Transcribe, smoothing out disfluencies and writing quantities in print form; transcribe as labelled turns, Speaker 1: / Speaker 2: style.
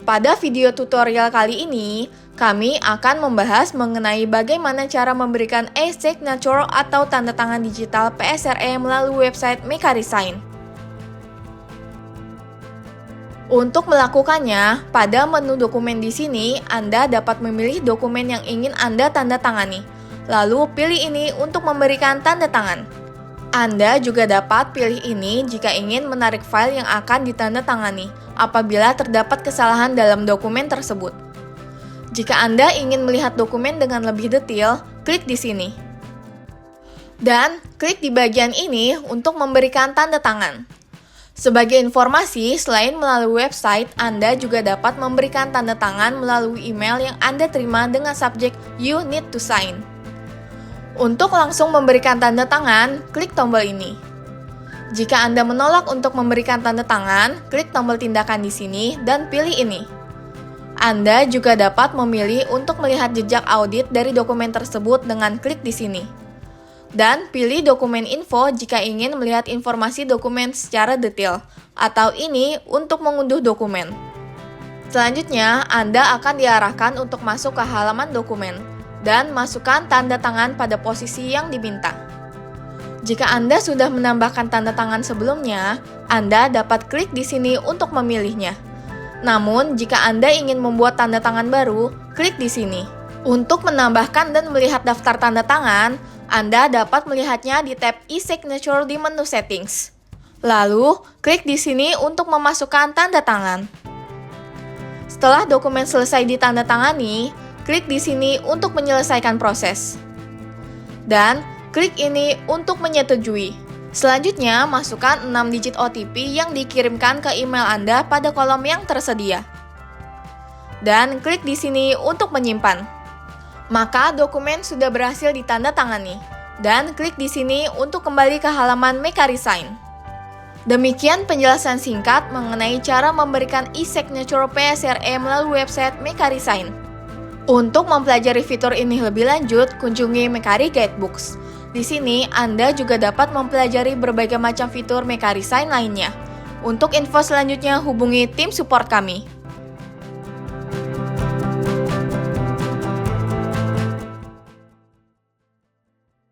Speaker 1: Pada video tutorial kali ini, kami akan membahas mengenai bagaimana cara memberikan e-signature atau tanda tangan digital PSRE melalui website MekaResign. Untuk melakukannya, pada menu dokumen di sini, Anda dapat memilih dokumen yang ingin Anda tanda tangani. Lalu pilih ini untuk memberikan tanda tangan. Anda juga dapat pilih ini jika ingin menarik file yang akan ditandatangani apabila terdapat kesalahan dalam dokumen tersebut. Jika Anda ingin melihat dokumen dengan lebih detail, klik di sini. Dan klik di bagian ini untuk memberikan tanda tangan. Sebagai informasi, selain melalui website, Anda juga dapat memberikan tanda tangan melalui email yang Anda terima dengan subjek "You need to sign". Untuk langsung memberikan tanda tangan, klik tombol ini. Jika Anda menolak untuk memberikan tanda tangan, klik tombol tindakan di sini dan pilih ini. Anda juga dapat memilih untuk melihat jejak audit dari dokumen tersebut dengan klik di sini. Dan pilih dokumen info jika ingin melihat informasi dokumen secara detail, atau ini untuk mengunduh dokumen. Selanjutnya, Anda akan diarahkan untuk masuk ke halaman dokumen dan masukkan tanda tangan pada posisi yang diminta. Jika Anda sudah menambahkan tanda tangan sebelumnya, Anda dapat klik di sini untuk memilihnya. Namun, jika Anda ingin membuat tanda tangan baru, klik di sini. Untuk menambahkan dan melihat daftar tanda tangan, Anda dapat melihatnya di tab e-signature di menu settings. Lalu, klik di sini untuk memasukkan tanda tangan. Setelah dokumen selesai ditandatangani, klik di sini untuk menyelesaikan proses. Dan klik ini untuk menyetujui. Selanjutnya, masukkan 6 digit OTP yang dikirimkan ke email Anda pada kolom yang tersedia. Dan klik di sini untuk menyimpan. Maka dokumen sudah berhasil ditandatangani. Dan klik di sini untuk kembali ke halaman MekaResign. Demikian penjelasan singkat mengenai cara memberikan e-signature PSRE melalui website MekaResign. Untuk mempelajari fitur ini lebih lanjut, kunjungi Mekari Guidebooks. Di sini, Anda juga dapat mempelajari berbagai macam fitur MekaResign lainnya. Untuk info selanjutnya, hubungi tim support kami.